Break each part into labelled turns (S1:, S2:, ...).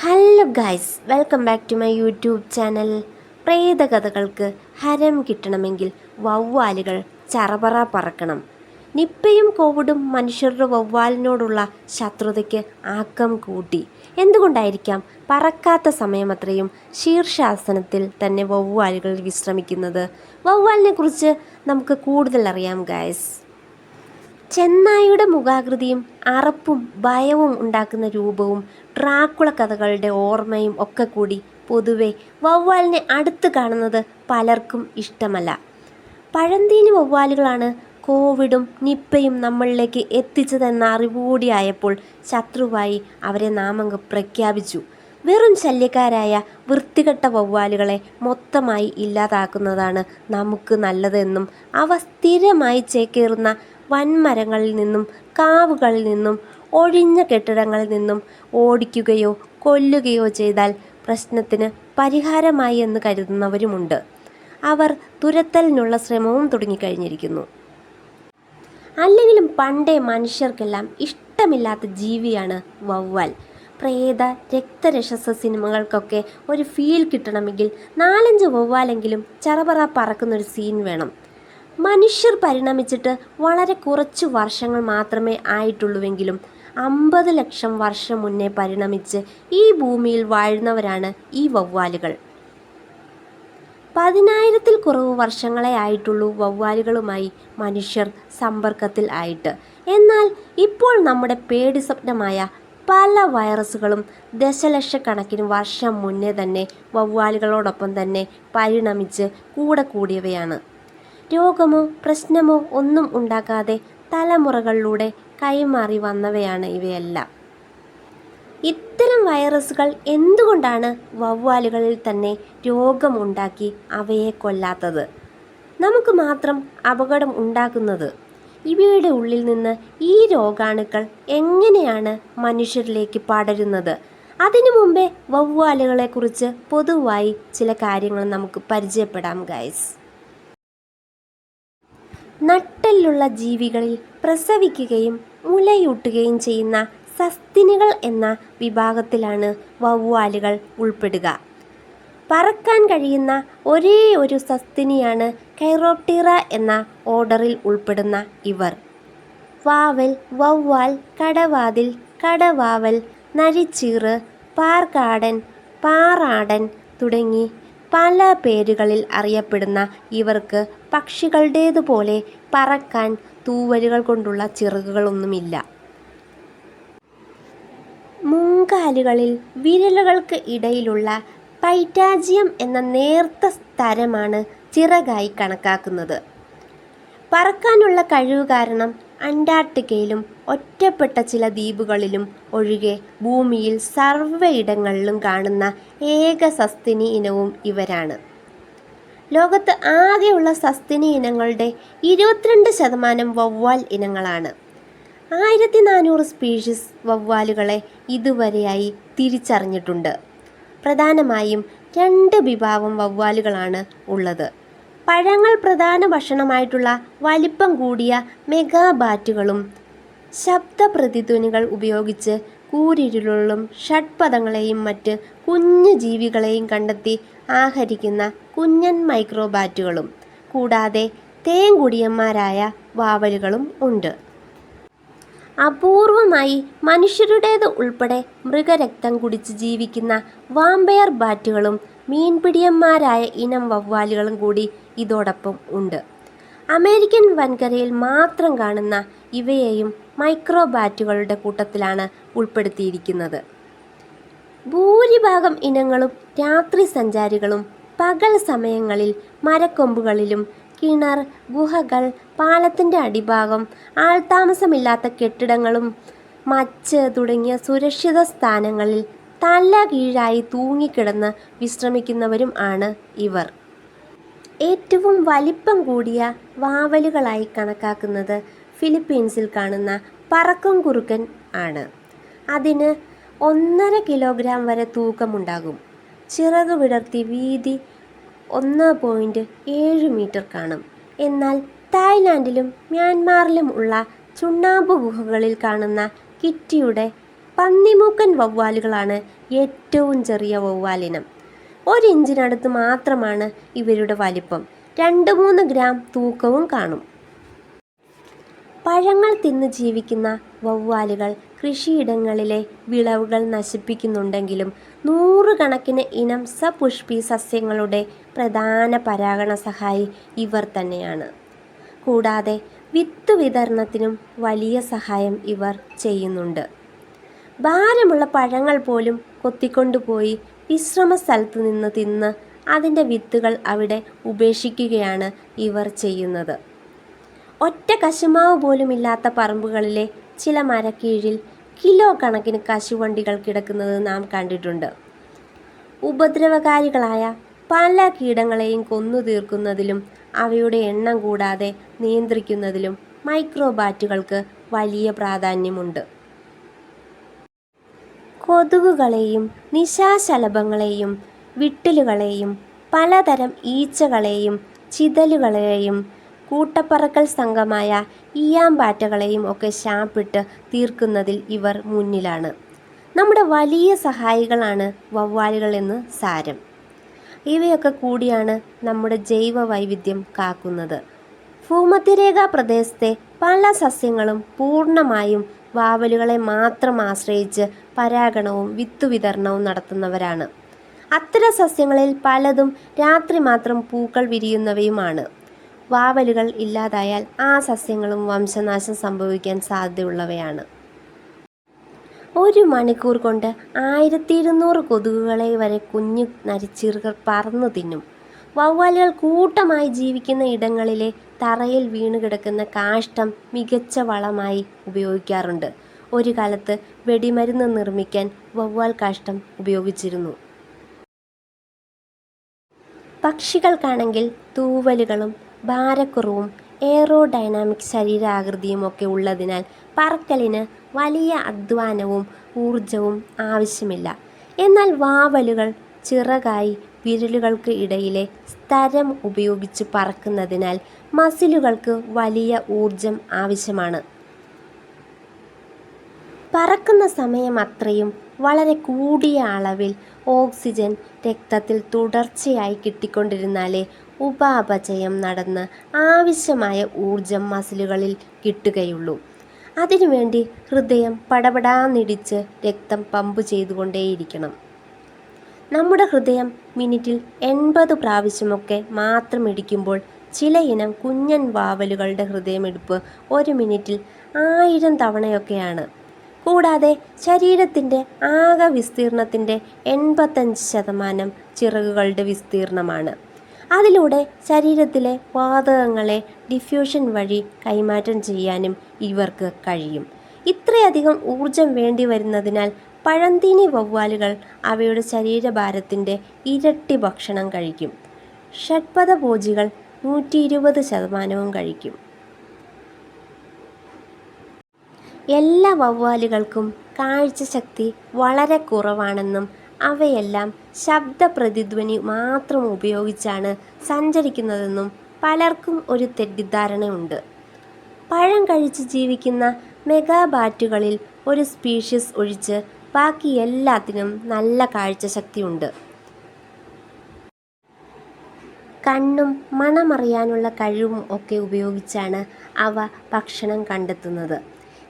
S1: Hello guys, welcome back to my YouTube channel. പ്രേതകഥകൾക്ക് ഹരം കിട്ടണമെങ്കിൽ വവ്വാലുകൾ ചറപറ പറക്കണം. നിപ്പയും കോവിഡും മനുഷ്യരുടെ വവ്വാലിനോടുള്ള ശത്രുതയ്ക്ക് ആക്കം കൂട്ടി. എന്തുകൊണ്ടായിരിക്കാം പറക്കാത്ത സമയമത്രയും ശീർഷാസനത്തിൽ തന്നെ വവ്വാലുകൾ വിശ്രമിക്കുന്നത്? വവ്വാലിനെ കുറിച്ച് നമുക്ക് കൂടുതൽ അറിയാം ഗൈസ്. ചെന്നായുടെ മുഖാകൃതിയും അറപ്പും ഭയവും ഉണ്ടാക്കുന്ന രൂപവും ഡ്രാക്കുള കഥകളുടെ ഓർമ്മയും ഒക്കെ കൂടി പൊതുവെ വവ്വാലിനെ അടുത്ത് കാണുന്നത് പലർക്കും ഇഷ്ടമല്ല. പഴന്തീനി വവ്വാലുകളാണ് കോവിഡും നിപ്പയും നമ്മളിലേക്ക് എത്തിച്ചതെന്ന അറിവുകൂടിയായപ്പോൾ ശത്രുവായി അവരെ നാമങ്ങ് പ്രഖ്യാപിച്ചു. വെറും ശല്യക്കാരായ വൃത്തികെട്ട വവ്വാലുകളെ മൊത്തമായി ഇല്ലാതാക്കുന്നതാണ് നമുക്ക് നല്ലതെന്നും അവ സ്ഥിരമായി ചേക്കേറുന്ന വൻമരങ്ങളിൽ നിന്നും കാവുകളിൽ നിന്നും ഒഴിഞ്ഞ കെട്ടിടങ്ങളിൽ നിന്നും ഓടിക്കുകയോ കൊല്ലുകയോ ചെയ്താൽ പ്രശ്നത്തിന് പരിഹാരമായി എന്ന് കരുതുന്നവരുമുണ്ട്. അവർ തുരത്തലിനുള്ള ശ്രമവും തുടങ്ങിക്കഴിഞ്ഞിരിക്കുന്നു. അല്ലെങ്കിലും പണ്ടേ മനുഷ്യർക്കെല്ലാം ഇഷ്ടമില്ലാത്ത ജീവിയാണ് വവ്വാൽ. പ്രേത രക്തരക്ഷസ സിനിമകൾക്കൊക്കെ ഒരു ഫീൽ കിട്ടണമെങ്കിൽ 4-5 വവ്വാലെങ്കിലും ചറപറ പറക്കുന്നൊരു സീൻ വേണം. മനുഷ്യർ പരിണമിച്ചിട്ട് വളരെ കുറച്ചു വർഷങ്ങൾ മാത്രമേ ആയിട്ടുള്ളൂവെങ്കിലും 50 ലക്ഷം വർഷം മുന്നേ പരിണമിച്ച് ഈ ഭൂമിയിൽ വാഴുന്നവരാണ് ഈ വവ്വാലുകൾ. 10,000-ൽ കുറവ് വർഷങ്ങളെ ആയിട്ടുള്ളൂ വവ്വാലുകളുമായി മനുഷ്യർ സമ്പർക്കത്തിൽ ആയിട്ട്. എന്നാൽ ഇപ്പോൾ നമ്മുടെ പേടി സ്വപ്നമായ പല വൈറസുകളും ദശലക്ഷക്കണക്കിന് വർഷം മുന്നേ തന്നെ വവ്വാലുകളോടൊപ്പം തന്നെ പരിണമിച്ച് കൂടെ കൂടിയവയാണ്. രോഗമോ പ്രശ്നമോ ഒന്നും ഉണ്ടാക്കാതെ തലമുറകളിലൂടെ കൈമാറി വന്നവയാണ് ഇവയെല്ലാം. ഇത്തരം വൈറസുകൾ എന്തുകൊണ്ടാണ് വവ്വാലുകളിൽ തന്നെ രോഗം ഉണ്ടാക്കി അവയെ കൊല്ലാത്തത്, നമുക്ക് മാത്രം അപകടം ഉണ്ടാക്കുന്നത്? ഇവയുടെ ഉള്ളിൽ നിന്ന് ഈ രോഗാണുക്കൾ എങ്ങനെയാണ് മനുഷ്യരിലേക്ക് പടരുന്നത്? അതിനു മുമ്പേ വവ്വാലുകളെക്കുറിച്ച് പൊതുവായി ചില കാര്യങ്ങൾ നമുക്ക് പരിചയപ്പെടാം ഗൈസ്. നട്ടെല്ലുള്ള ജീവികളിൽ പ്രസവിക്കുകയും മുലയൂട്ടുകയും ചെയ്യുന്ന സസ്തിനികൾ എന്ന വിഭാഗത്തിലാണ് വവ്വാലുകൾ ഉൾപ്പെടുക. പറക്കാൻ കഴിയുന്ന ഒരേ ഒരു സസ്തിനിയാണ് കൈറോപ്റ്റീറ എന്ന ഓർഡറിൽ ഉൾപ്പെടുന്ന ഇവർ. വാവൽ, വവ്വാൽ, കടവാതിൽ, കടവാവൽ, നരിച്ചീറ്, പാർകാടൻ, പാറാടൻ തുടങ്ങി പല പേരുകളിൽ അറിയപ്പെടുന്ന ഇവർക്ക് പക്ഷികളുടേതുപോലെ പറക്കാൻ തൂവലുകൾ കൊണ്ടുള്ള ചിറകുകളൊന്നുമില്ല. മുൻകാലുകളിൽ വിരലുകൾക്ക് ഇടയിലുള്ള പൈറ്റാജിയം എന്ന നേർത്ത സ്തരമാണ് ചിറകായി കണക്കാക്കുന്നത്. പറക്കാനുള്ള കഴിവ് കാരണം അന്റാർട്ടിക്കയിലും ഒറ്റപ്പെട്ട ചില ദ്വീപുകളിലും ഒഴികെ ഭൂമിയിൽ സർവ്വയിടങ്ങളിലും കാണുന്ന ഏക സസ്തിനി ഇനവും ഇവരാണ്. ലോകത്ത് ആകെയുള്ള സസ്തിനി ഇനങ്ങളുടെ 22% വവ്വാൽ ഇനങ്ങളാണ്. 1400 സ്പീഷീസ് വവ്വാലുകളെ ഇതുവരെയായി തിരിച്ചറിഞ്ഞിട്ടുണ്ട്. പ്രധാനമായും 2 വിഭാഗം വവ്വാലുകളാണ് ഉള്ളത്. പഴങ്ങൾ പ്രധാന ഭക്ഷണമായിട്ടുള്ള വലിപ്പം കൂടിയ മെഗാബാറ്റുകളും ശബ്ദപ്രതിധ്വനികൾ ഉപയോഗിച്ച് കൂരിരുളുകളും ഷഡ്പദങ്ങളെയും മറ്റ് കുഞ്ഞു ജീവികളെയും കണ്ടെത്തി ആഹരിക്കുന്ന കുഞ്ഞൻ മൈക്രോബാറ്റുകളും കൂടാതെ തേൻകുടിയന്മാരായ വാവലുകളും ഉണ്ട്. അപൂർവമായി മനുഷ്യരുടേത് ഉൾപ്പെടെ മൃഗരക്തം കുടിച്ച് ജീവിക്കുന്ന വാമ്പയർ ബാറ്റുകളും മീൻപിടിയന്മാരായ ഇനം വവ്വാലുകളും കൂടി ഇതോടൊപ്പം ഉണ്ട്. അമേരിക്കൻ വൻകരയിൽ മാത്രം കാണുന്ന ഇവയെയും മൈക്രോബാറ്റുകളുടെ കൂട്ടത്തിലാണ് ഉൾപ്പെടുത്തിയിരിക്കുന്നത്. ഭൂരിഭാഗം ഇനങ്ങളും രാത്രി സഞ്ചാരികളും പകൽ സമയങ്ങളിൽ മരക്കൊമ്പുകളിലും കിണർ, ഗുഹകൾ, പാലത്തിൻ്റെ അടിഭാഗം, ആൾതാമസമില്ലാത്ത കെട്ടിടങ്ങളും മച്ച് തുടങ്ങിയ സുരക്ഷിത സ്ഥാനങ്ങളിൽ തല കീഴായി തൂങ്ങിക്കിടന്ന് വിശ്രമിക്കുന്നവരും ആണ് ഇവർ. ഏറ്റവും വലിപ്പം കൂടിയ വാവലുകളായി കണക്കാക്കുന്നത് ഫിലിപ്പീൻസിൽ കാണുന്ന പറക്കും കുറുക്കൻ ആണ്. അതിന് 1.5 കിലോഗ്രാം വരെ തൂക്കമുണ്ടാകും. ചിറക് വിടർത്തി വീതി 1.7 മീറ്റർ കാണും. എന്നാൽ തായ്ലാൻഡിലും മ്യാൻമാറിലും ഉള്ള ചുണ്ണാമ്പ് ഗുഹകളിൽ കാണുന്ന കിറ്റിയുടെ പന്നിമൂക്കൻ വവ്വാലുകളാണ് ഏറ്റവും ചെറിയ വവ്വാലിനം. 1 ഇഞ്ചിനടുത്ത് മാത്രമാണ് ഇവരുടെ വലിപ്പം. 2-3 ഗ്രാം തൂക്കവും കാണും. പഴങ്ങൾ തിന്ന് ജീവിക്കുന്ന വവ്വാലുകൾ കൃഷിയിടങ്ങളിലെ വിളവുകൾ നശിപ്പിക്കുന്നുണ്ടെങ്കിലും നൂറുകണക്കിന് ഇനം സപുഷ്പി സസ്യങ്ങളുടെ പ്രധാന പരാഗണ സഹായി ഇവർ തന്നെയാണ്. കൂടാതെ വിത്ത് വിതരണത്തിനും വലിയ സഹായം ഇവർ ചെയ്യുന്നുണ്ട്. ഭാരമുള്ള പഴങ്ങൾ പോലും കൊത്തിക്കൊണ്ടുപോയി വിശ്രമ സ്ഥലത്ത് നിന്ന് തിന്ന് അതിൻ്റെ വിത്തുകൾ അവിടെ ഉപേക്ഷിക്കുകയാണ് ഇവർ ചെയ്യുന്നത്. ഒറ്റ കശുമാവ് പോലുമില്ലാത്ത പറമ്പുകളിലെ ചില മരക്കീഴിൽ കിലോ കണക്കിന് കശുവണ്ടികൾ കിടക്കുന്നത് നാം കണ്ടിട്ടുണ്ട്. ഉപദ്രവകാരികളായ പല കീടങ്ങളെയും കൊന്നു തീർക്കുന്നതിലും അവയുടെ എണ്ണം കൂടാതെ നിയന്ത്രിക്കുന്നതിലും മൈക്രോബാറ്റുകൾക്ക് വലിയ പ്രാധാന്യമുണ്ട്. കൊതുകുകളെയും നിശാശലഭങ്ങളെയും വിട്ടിലുകളെയും പലതരം ഈച്ചകളെയും ചിതലുകളെയും കൂട്ടപ്പറക്കൽ സംഘമായ ഈയാമ്പാറ്റകളെയും ഒക്കെ ശാപ്പിട്ട് തീർക്കുന്നതിൽ ഇവർ മുന്നിലാണ്. നമ്മുടെ വലിയ സഹായികളാണ് വവ്വാലുകൾ എന്ന് സാരം. ഇവയൊക്കെ കൂടിയാണ് നമ്മുടെ ജൈവ വൈവിധ്യം കാക്കുന്നത്. ഭൂമധ്യരേഖാ പ്രദേശത്തെ പല സസ്യങ്ങളും പൂർണ്ണമായും വാവലുകളെ മാത്രം ആശ്രയിച്ച് പരാഗണവും വിത്തുവിതരണവും നടത്തുന്നവരാണ്. അത്തരം സസ്യങ്ങളിൽ പലതും രാത്രി മാത്രം പൂക്കൾ വിരിയുന്നവയുമാണ്. വാവലുകൾ ഇല്ലാതായാൽ ആ സസ്യങ്ങളും വംശനാശം സംഭവിക്കാൻ സാധ്യതയുള്ളവയാണ്. 1 മണിക്കൂർ കൊണ്ട് 1200 കൊതുകുകളെ വരെ കുഞ്ഞു നരിച്ചീറുകൾ പറന്നു തിന്നും. വവ്വാലുകൾ കൂട്ടമായി ജീവിക്കുന്ന ഇടങ്ങളിലെ തറയിൽ വീണുകിടക്കുന്ന കാഷ്ടം മികച്ച വളമായി ഉപയോഗിക്കാറുണ്ട്. ഒരു കാലത്ത് വെടിമരുന്ന് നിർമ്മിക്കാൻ വവ്വാൽ കാഷ്ടം ഉപയോഗിച്ചിരുന്നു. പക്ഷികൾക്കാണെങ്കിൽ തൂവലുകളും ഭാരക്കുറവും എയറോഡൈനാമിക് ശരീരാകൃതിയുമൊക്കെ ഉള്ളതിനാൽ പറക്കലിന് വലിയ അധ്വാനവും ഊർജവും ആവശ്യമില്ല. എന്നാൽ വാവലുകൾ ചിറകായി വിരലുകൾക്ക് ഇടയിലെ സ്തരം ഉപയോഗിച്ച് പറക്കുന്നതിനാൽ മസിലുകൾക്ക് വലിയ ഊർജം ആവശ്യമാണ്. പറക്കുന്ന സമയം അത്രയും വളരെ കൂടിയ അളവിൽ ഓക്സിജൻ രക്തത്തിൽ തുടർച്ചയായി കിട്ടിക്കൊണ്ടിരുന്നാലേ ഉപാപചയം നടന്ന് ആവശ്യമായ ഊർജം മസിലുകളിൽ കിട്ടുകയുള്ളൂ. അതിനുവേണ്ടി ഹൃദയം പടപടാന്നിടിച്ച് രക്തം പമ്പ് ചെയ്തുകൊണ്ടേയിരിക്കണം. നമ്മുടെ ഹൃദയം മിനിറ്റിൽ 80 പ്രാവശ്യമൊക്കെ മാത്രം ഇടിക്കുമ്പോൾ ചില ഇനം കുഞ്ഞൻ വാവലുകളുടെ ഹൃദയമിടിപ്പ് 1 മിനിറ്റിൽ 1000 തവണയൊക്കെയാണ്. കൂടാതെ ശരീരത്തിൻ്റെ ആകെ വിസ്തീർണത്തിൻ്റെ 85% ചിറകുകളുടെ വിസ്തീർണമാണ്. അതിലൂടെ ശരീരത്തിലെ വാതകങ്ങളെ ഡിഫ്യൂഷൻ വഴി കൈമാറ്റം ചെയ്യാനും ഇവർക്ക് കഴിയും. ഇത്രയധികം ഊർജം വേണ്ടി വരുന്നതിനാൽ പഴന്തീനി വവ്വാലുകൾ അവയുടെ ശരീരഭാരത്തിൻ്റെ ഇരട്ടി ഭക്ഷണം കഴിക്കും. ഷഡ്പദഭോജികൾ 120% കഴിക്കും. എല്ലാ വവ്വാലുകൾക്കും കാഴ്ചശക്തി വളരെ കുറവാണെന്നും അവയെല്ലാം ശബ്ദ പ്രതിധ്വനി മാത്രം ഉപയോഗിച്ചാണ് സഞ്ചരിക്കുന്നതെന്നും പലർക്കും ഒരു തെറ്റിദ്ധാരണയുണ്ട്. പഴം കഴിച്ച് ജീവിക്കുന്ന മെഗാബാറ്റുകളിൽ ഒരു സ്പീഷീസ് ഒഴിച്ച് ബാക്കി എല്ലാത്തിനും നല്ല കാഴ്ചശക്തിയുണ്ട്. കണ്ണും മണമറിയാനുള്ള കഴിവും ഒക്കെ ഉപയോഗിച്ചാണ് അവ ഭക്ഷണം കണ്ടെത്തുന്നത്.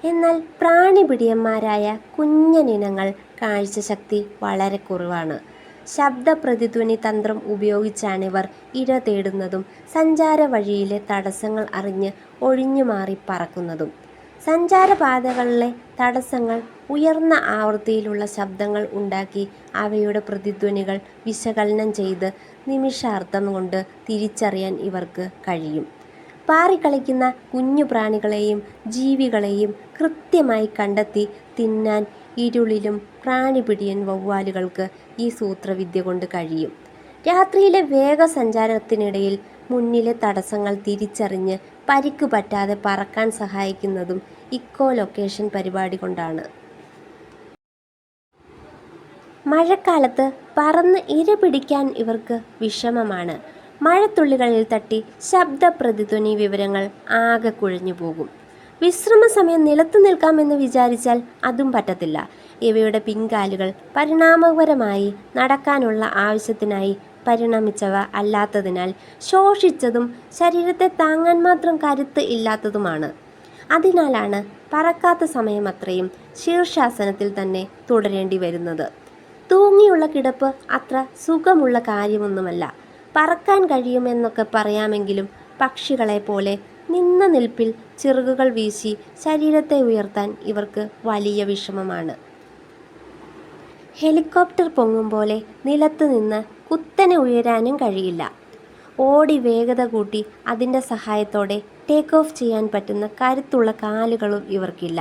S1: എന്നാൽ പ്രാണിപിടിയന്മാരായ കുഞ്ഞനിനങ്ങൾ കാഴ്ചശക്തി വളരെ കുറവാണ്. ശബ്ദ പ്രതിധ്വനി തന്ത്രം ഉപയോഗിച്ചാണിവർ ഇര തേടുന്നതും സഞ്ചാര വഴിയിലെ തടസ്സങ്ങൾ അറിഞ്ഞ് ഒഴിഞ്ഞുമാറി പറക്കുന്നതും. സഞ്ചാരപാതകളിലെ തടസ്സങ്ങൾ ഉയർന്ന ആവൃത്തിയിലുള്ള ശബ്ദങ്ങൾ ഉണ്ടാക്കി അവയുടെ പ്രതിധ്വനികൾ വിശകലനം ചെയ്ത് നിമിഷാർദ്ധം കൊണ്ട് തിരിച്ചറിയാൻ ഇവർക്ക് കഴിയും. പാറിക്കളിക്കുന്ന കുഞ്ഞു പ്രാണികളെയും ജീവികളെയും കൃത്യമായി കണ്ടെത്തി തിന്നാൻ ഇരുളിലും പ്രാണിപിടിയൻ വവ്വാലുകൾക്ക് ഈ സൂത്രവിദ്യ കൊണ്ട് കഴിയും. രാത്രിയിലെ വേഗസഞ്ചാരത്തിനിടയിൽ മുന്നിലെ തടസ്സങ്ങൾ തിരിച്ചറിഞ്ഞ് പരിക്ക് പറ്റാതെ പറക്കാൻ സഹായിക്കുന്നതും ഇക്കോ ലൊക്കേഷൻ പരിപാടി കൊണ്ടാണ്. മഴക്കാലത്ത് പറന്ന് ഇര പിടിക്കാൻ ഇവർക്ക് വിഷമമാണ്. മഴത്തുള്ളികളിൽ തട്ടി ശബ്ദ പ്രതിധ്വനി വിവരങ്ങൾ ആകെ കുഴഞ്ഞു പോകും. വിശ്രമ സമയം നിലത്തു നിൽക്കാമെന്ന് വിചാരിച്ചാൽ അതും പറ്റത്തില്ല. ഇവയുടെ പിൻകാലുകൾ പരിണാമപരമായി നടക്കാനുള്ള ആവശ്യത്തിനായി പരിണമിച്ചവ അല്ലാത്തതിനാൽ ശോഷിച്ചതും ശരീരത്തെ താങ്ങാൻ മാത്രം കരുത്ത് ഇല്ലാത്തതുമാണ്. അതിനാലാണ് പറക്കാത്ത സമയമത്രയും ശീർഷാസനത്തിൽ തന്നെ തുടരേണ്ടി വരുന്നത്. തൂങ്ങിയുള്ള കിടപ്പ് അത്ര സുഖമുള്ള കാര്യമൊന്നുമല്ല. പറക്കാൻ കഴിയുമെന്നൊക്കെ പറയാമെങ്കിലും പക്ഷികളെ പോലെ നിന്ന നിൽപ്പിൽ ചിറകുകൾ വീശി ശരീരത്തെ ഉയർത്താൻ ഇവർക്ക് വലിയ വിഷമമാണ്. ഹെലികോപ്റ്റർ പൊങ്ങും പോലെ നിലത്ത് നിന്ന് കുത്തനെ ഉയരാനും കഴിയില്ല. ഓടി വേഗത കൂട്ടി അതിൻ്റെ സഹായത്തോടെ ടേക്ക് ഓഫ് ചെയ്യാൻ പറ്റുന്ന കരുത്തുള്ള കാലുകളും ഇവർക്കില്ല.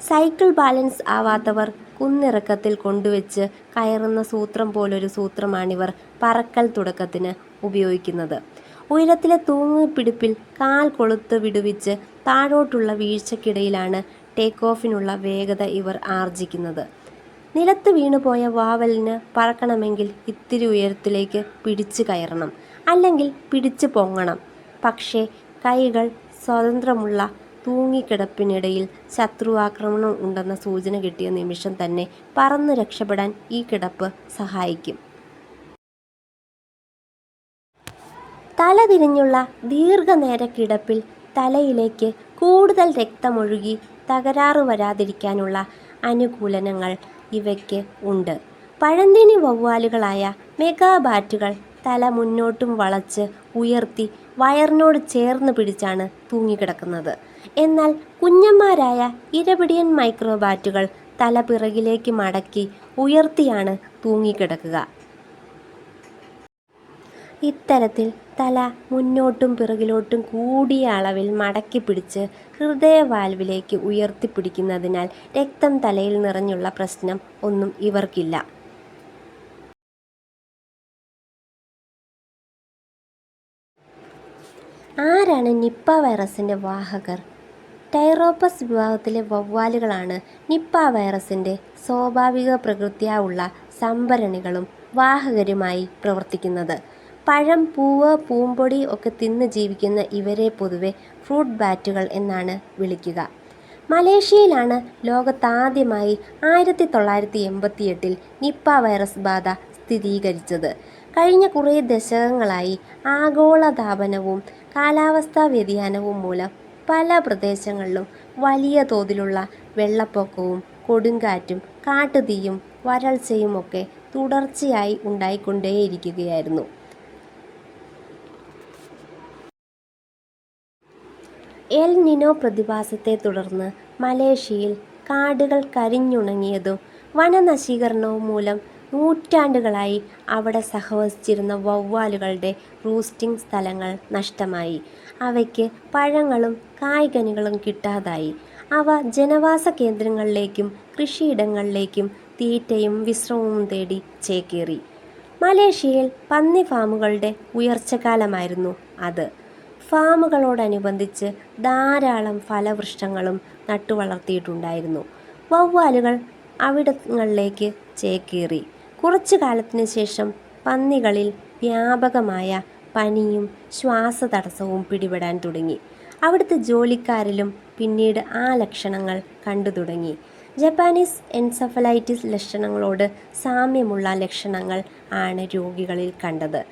S1: സൈക്കിൾ ബാലൻസ് ആവാത്തവർ കുന്നിറക്കത്തിൽ കൊണ്ടുവച്ച് കയറുന്ന സൂത്രം പോലൊരു സൂത്രമാണിവർ പറക്കൽ തുടക്കത്തിന് ഉപയോഗിക്കുന്നത്. ഉയരത്തിലെ തൂങ്ങിപ്പിടിപ്പിൽ കാൽ കൊളുത്ത് വിടുവിച്ച് താഴോട്ടുള്ള വീഴ്ചയ്ക്കിടയിലാണ് ടേക്ക് ഓഫിനുള്ള വേഗത ഇവർ ആർജിക്കുന്നത്. നിലത്ത് വീണുപോയ വാവലിന് പറക്കണമെങ്കിൽ ഇത്തിരി ഉയരത്തിലേക്ക് പിടിച്ചു കയറണം, അല്ലെങ്കിൽ പിടിച്ചു പൊങ്ങണം. പക്ഷേ കൈകൾ സ്വതന്ത്രമുള്ള തൂങ്ങിക്കിടപ്പിനിടയിൽ ശത്രുവാക്രമണം ഉണ്ടെന്ന സൂചന കിട്ടിയ നിമിഷം തന്നെ പറന്ന് രക്ഷപ്പെടാൻ ഈ കിടപ്പ് സഹായിക്കും. തല തിരിഞ്ഞുള്ള ദീർഘനേര കിടപ്പിൽ തലയിലേക്ക് കൂടുതൽ രക്തമൊഴുകി തകരാറ് വരാതിരിക്കാനുള്ള അനുകൂലനങ്ങൾ ഇവയ്ക്ക് ഉണ്ട്. പഴന്തിനി വവ്വാലുകളായ മെഗാബാറ്റുകൾ തല മുന്നോട്ടും വളച്ച് ഉയർത്തി വയറിനോട് ചേർന്ന് പിടിച്ചാണ് തൂങ്ങിക്കിടക്കുന്നത്. എന്നാൽ കുഞ്ഞന്മാരായ ഇരപിടിയൻ മൈക്രോബാറ്റുകൾ തല പിറകിലേക്ക് മടക്കി ഉയർത്തിയാണ് തൂങ്ങിക്കിടക്കുക. ഇത്തരത്തിൽ തല മുന്നോട്ടും പിറകിലോട്ടും കൂടിയ അളവിൽ മടക്കി പിടിച്ച് ഹൃദയവാൽവിലേക്ക് ഉയർത്തിപ്പിടിക്കുന്നതിനാൽ രക്തം തലയിൽ നിറഞ്ഞുള്ള പ്രശ്നം ഒന്നും ഇവർക്കില്ല. ആരാണ് നിപ്പ വൈറസിൻ്റെ വാഹകർ? ടൈറോപ്പസ് വിഭാഗത്തിലെ വവ്വാലുകളാണ് നിപ്പ വൈറസിൻ്റെ സ്വാഭാവിക പ്രകൃത്യാ ഉള്ള സംഭരണികളും വാഹകരുമായി പ്രവർത്തിക്കുന്നത്. പഴം, പൂവ്, പൂമ്പൊടി ഒക്കെ തിന്ന് ജീവിക്കുന്ന ഇവരെ പൊതുവെ ഫ്രൂട്ട് ബാറ്റുകൾ എന്നാണ് വിളിക്കുക. മലേഷ്യയിലാണ് ലോകത്താദ്യമായി 1988 നിപ്പ വൈറസ് ബാധ സ്ഥിരീകരിച്ചത്. കഴിഞ്ഞ കുറേ ദശകങ്ങളായി ആഗോളതാപനവും കാലാവസ്ഥാ വ്യതിയാനവും മൂലം പല പ്രദേശങ്ങളിലും വലിയ തോതിലുള്ള വെള്ളപ്പൊക്കവും കൊടുങ്കാറ്റും കാട്ടുതീയും വരൾച്ചയും ഒക്കെ തുടർച്ചയായി ഉണ്ടായിക്കൊണ്ടേയിരിക്കുകയായിരുന്നു. എൽ നിനോ പ്രതിഭാസത്തെ തുടർന്ന് മലേഷ്യയിൽ കാടുകൾ കരിഞ്ഞുണങ്ങിയതും വനനശീകരണവും മൂലം നൂറ്റാണ്ടുകളായി അവിടെ സഹവസിച്ചിരുന്ന വവ്വാലുകളുടെ റൂസ്റ്റിംഗ് സ്ഥലങ്ങൾ നഷ്ടമായി. അവയ്ക്ക് പഴങ്ങളും കായ്കനികളും കിട്ടാതായി. അവ ജനവാസ കേന്ദ്രങ്ങളിലേക്കും കൃഷിയിടങ്ങളിലേക്കും തീറ്റയും വിശ്രമവും തേടി ചേക്കേറി. മലേഷ്യയിൽ പന്നി ഫാമുകളുടെ ഉയർച്ചക്കാലമായിരുന്നു അത്. ഫാമുകളോടനുബന്ധിച്ച് ധാരാളം ഫലവൃക്ഷങ്ങളും നട്ടുവളർത്തിയിട്ടുണ്ടായിരുന്നു. വവ്വാലുകൾ അവിടങ്ങളിലേക്ക് ചേക്കേറി. കുറച്ചു കാലത്തിന് ശേഷം പന്നികളിൽ വ്യാപകമായ പനിയും ശ്വാസതടസ്സവും പിടിപെടാൻ തുടങ്ങി. അവിടുത്തെ ജോലിക്കാരിലും പിന്നീട് ആ ലക്ഷണങ്ങൾ കണ്ടു തുടങ്ങി. ജപ്പാനീസ് എൻസഫലൈറ്റിസ് ലക്ഷണങ്ങളോട് സാമ്യമുള്ള ലക്ഷണങ്ങൾ ആണ് രോഗികളിൽ കണ്ടത്.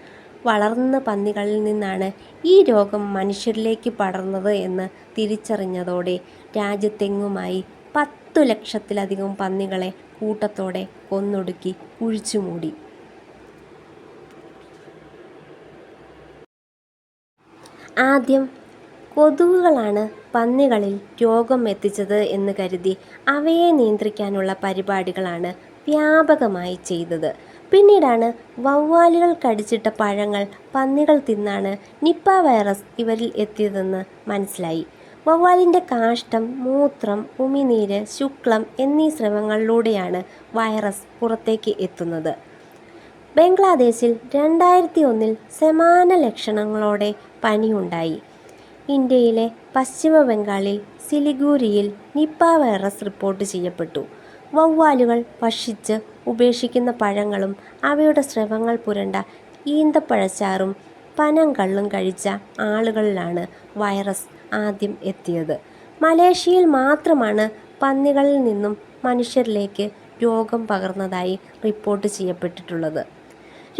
S1: വളർന്ന പന്നികളിൽ നിന്നാണ് ഈ രോഗം മനുഷ്യരിലേക്ക് പടർന്നത് എന്ന് തിരിച്ചറിഞ്ഞതോടെ രാജ്യത്തെങ്ങുമായി 10 ലക്ഷത്തിലധികം പന്നികളെ കൂട്ടത്തോടെ കൊന്നൊടുക്കി കുഴിച്ചുമൂടി. ആദ്യം കൊതുകുകളാണ് പന്നികളിൽ രോഗം എത്തിച്ചത് എന്ന് കരുതി അവയെ നിയന്ത്രിക്കാനുള്ള പരിപാടികളാണ് വ്യാപകമായി ചെയ്തത്. പിന്നീടാണ് വവ്വാലുകൾ കടിച്ചിട്ട പഴങ്ങൾ പന്നികൾ തിന്നാണ് നിപ്പ വൈറസ് ഇവരിൽ എത്തിയതെന്ന് മനസ്സിലായി. വവ്വാലിൻ്റെ കാഷ്ടം, മൂത്രം, ഉമിനീര്, ശുക്ലം എന്നീ സ്രവങ്ങളിലൂടെയാണ് വൈറസ് പുറത്തേക്ക് എത്തുന്നത്. ബംഗ്ലാദേശിൽ 2001 സമാന ലക്ഷണങ്ങളോടെ പനിയുണ്ടായി. ഇന്ത്യയിലെ പശ്ചിമ ബംഗാളിൽ സിലിഗുരിയിൽ നിപ്പ വൈറസ് റിപ്പോർട്ട് ചെയ്യപ്പെട്ടു. വവ്വാലുകൾ ഭക്ഷിച്ച് ഉപേക്ഷിക്കുന്ന പഴങ്ങളും അവയുടെ സ്രവങ്ങൾ പുരണ്ട ഈന്തപ്പഴച്ചാറും പനങ്കള്ളും കഴിച്ച ആളുകളിലാണ് വൈറസ് ആദ്യം എത്തിയത്. മലേഷ്യയിൽ മാത്രമാണ് പന്നികളിൽ നിന്നും മനുഷ്യരിലേക്ക് രോഗം പകർന്നതായി റിപ്പോർട്ട് ചെയ്യപ്പെട്ടിട്ടുള്ളത്.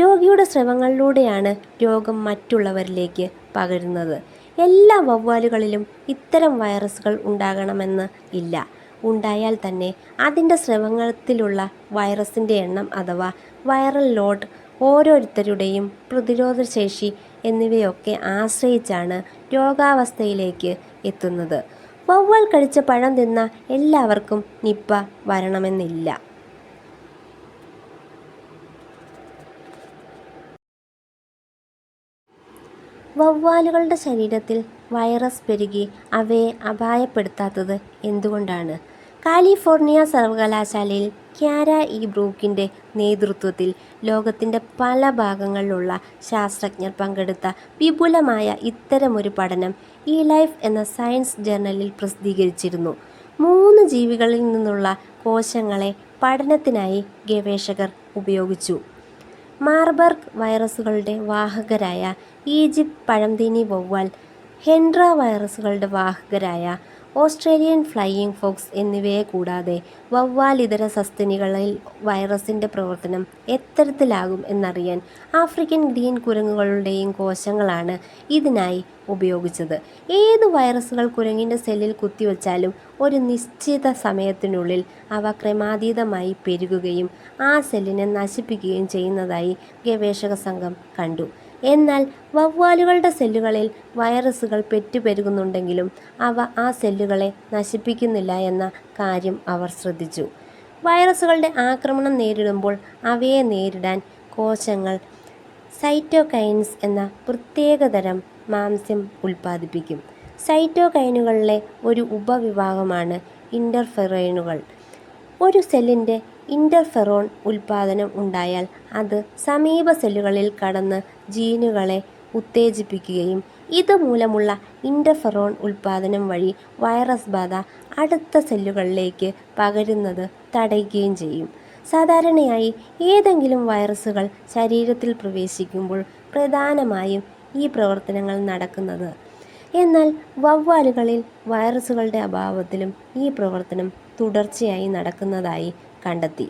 S1: രോഗിയുടെ സ്രവങ്ങളിലൂടെയാണ് രോഗം മറ്റുള്ളവരിലേക്ക് പകരുന്നത്. എല്ലാ വവ്വാലുകളിലും ഇത്തരം വൈറസുകൾ ഉണ്ടാകണമെന്ന് ഇല്ല. ഉണ്ടായാൽ തന്നെ അതിൻ്റെ സ്രവത്തിലുള്ള വൈറസിൻ്റെ എണ്ണം അഥവാ വൈറൽ ലോഡ്, ഓരോരുത്തരുടെയും പ്രതിരോധശേഷി എന്നിവയൊക്കെ ആശ്രയിച്ചാണ് രോഗാവസ്ഥയിലേക്ക് എത്തുന്നത്. വവ്വാൽ കഴിച്ച പഴം തിന്ന എല്ലാവർക്കും നിപ്പ വരണമെന്നില്ല. വവ്വാലുകളുടെ ശരീരത്തിൽ വൈറസ് പെരുകി അവയെ അപായപ്പെടുത്താത്തത് എന്തുകൊണ്ടാണ്? കാലിഫോർണിയ സർവകലാശാലയിൽ ക്യാര ഇ ബ്രൂക്കിൻ്റെ നേതൃത്വത്തിൽ ലോകത്തിൻ്റെ പല ഭാഗങ്ങളിലുള്ള ശാസ്ത്രജ്ഞർ പങ്കെടുത്ത വിപുലമായ ഇത്തരമൊരു പഠനം ഈ ലൈഫ് എന്ന സയൻസ് ജേർണലിൽ പ്രസിദ്ധീകരിച്ചിരുന്നു. 3 ജീവികളിൽ നിന്നുള്ള കോശങ്ങളെ പഠനത്തിനായി ഗവേഷകർ ഉപയോഗിച്ചു. മാർബർഗ് വൈറസുകളുടെ വാഹകരായ ഈജിപ്ത് പഴംതീനി വവ്വാൽ, ഹെൻഡ്ര വൈറസുകളുടെ വാഹകരായ ഓസ്ട്രേലിയൻ ഫ്ലൈയിങ് ഫോക്സ് എന്നിവയെ കൂടാതെ വവ്വാലിതര സസ്തനികളിൽ വൈറസിൻ്റെ പ്രവർത്തനം എത്തരത്തിലാകും എന്നറിയാൻ ആഫ്രിക്കൻ ഗ്രീൻ കുരങ്ങുകളുടെയും കോശങ്ങളാണ് ഇതിനായി ഉപയോഗിച്ചത്. ഏത് വൈറസുകൾ കുരങ്ങിൻ്റെ സെല്ലിൽ കുത്തിവച്ചാലും ഒരു നിശ്ചിത സമയത്തിനുള്ളിൽ അവ ക്രമാതീതമായി പെരുകുകയും ആ സെല്ലിനെ നശിപ്പിക്കുകയും ചെയ്യുന്നതായി ഗവേഷക സംഘം കണ്ടു. എന്നാൽ വവ്വാലുകളുടെ സെല്ലുകളിൽ വൈറസുകൾ പെറ്റുപെരുകുന്നുണ്ടെങ്കിലും അവ ആ സെല്ലുകളെ നശിപ്പിക്കുന്നില്ല എന്ന കാര്യം അവർ ശ്രദ്ധിച്ചു. വൈറസുകളുടെ ആക്രമണം നേരിടുമ്പോൾ അവയെ നേരിടാൻ കോശങ്ങൾ സൈറ്റോകൈൻസ് എന്ന പ്രത്യേകതരം മാംസ്യം ഉൽപ്പാദിപ്പിക്കും. സൈറ്റോകൈനുകളിലെ ഒരു ഉപവിഭാഗമാണ് ഇൻ്റർഫെറോണുകൾ. ഒരു സെല്ലിൻ്റെ ഇൻ്റർഫെറോൺ ഉൽപ്പാദനം ഉണ്ടായാൽ അത് സമീപ സെല്ലുകളിൽ കടന്ന് ജീനുകളെ ഉത്തേജിപ്പിക്കുകയും ഇതുമൂലമുള്ള ഇൻ്റർഫെറോൺ ഉൽപ്പാദനം വഴി വൈറസ് ബാധ അടുത്ത സെല്ലുകളിലേക്ക് പകരുന്നത് തടയുകയും ചെയ്യും. സാധാരണയായി ഏതെങ്കിലും വൈറസുകൾ ശരീരത്തിൽ പ്രവേശിക്കുമ്പോൾ പ്രധാനമായും ഈ പ്രവർത്തനങ്ങൾ നടക്കുന്നത്. എന്നാൽ വവ്വാലുകളിൽ വൈറസുകളുടെ അഭാവത്തിലും ഈ പ്രവർത്തനം തുടർച്ചയായി നടക്കുന്നതായി കണ്ടെത്തി.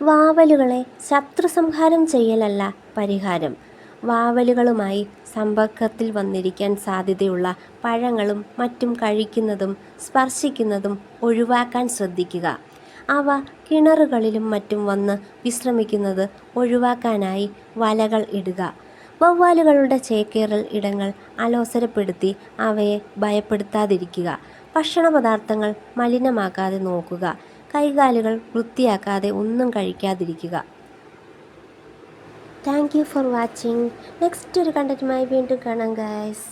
S1: വാവലുകളെ ശത്രുസംഹാരം ചെയ്യലല്ല പരിഹാരം. വാവലുകളുമായി സമ്പർക്കത്തിൽ വന്നിരിക്കാൻ സാധ്യതയുള്ള പഴങ്ങളും മറ്റും കഴിക്കുന്നതും സ്പർശിക്കുന്നതും ഒഴിവാക്കാൻ ശ്രദ്ധിക്കുക. അവ കിണറുകളിലും മറ്റും വന്ന് വിശ്രമിക്കുന്നത് ഒഴിവാക്കാനായി വലകൾ ഇടുക. വവ്വാലുകളുടെ ചേക്കേറൽ ഇടങ്ങൾ അലോസരപ്പെടുത്തി അവയെ ഭയപ്പെടുത്താതിരിക്കുക. ഭക്ഷണപദാർത്ഥങ്ങൾ മലിനമാക്കാതെ നോക്കുക. കൈകാലുകൾ വൃത്തിയാക്കാതെ ഒന്നും കഴിക്കാതിരിക്കുക. Thank you for watching. Next ഒരു കണ്ടന്റുമായി വീണ്ടും കാണാം ഗൈസ്.